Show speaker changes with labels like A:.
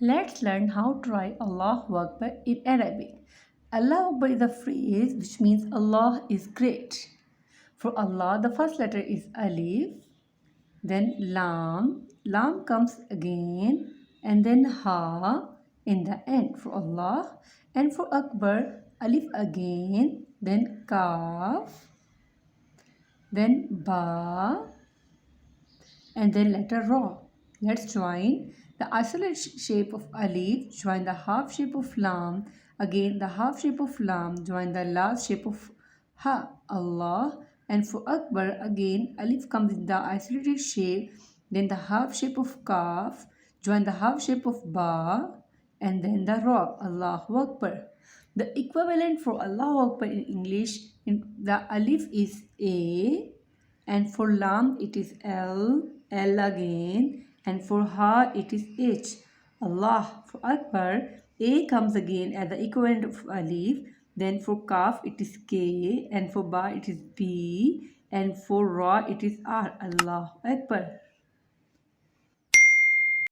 A: Let's learn how to write Allah Akbar in Arabic. Allah Akbar is a phrase which means Allah is great. For Allah, the first letter is Alif, then Lam. Lam comes again, and then Ha in the end for Allah. And for Akbar, Alif again, then Kaf, then Ba, and then letter Ra. Let's join the isolated shape of Alif, join the half shape of Lam, again the half shape of Lam, join the last shape of Ha, Allah. And for Akbar, again Alif comes in the isolated shape, then the half shape of Kaf, join the half shape of Ba, and then the Ra, Allahu Akbar. The equivalent for Allahu Akbar in English, the Alif is A, and for Lam it is L, L again, and for Ha it is H. Allah. For Akbar, A comes again as the equivalent of Alif, then for Kaf it is K, and for Ba it is B, and for Ra it is R. Allah Akbar.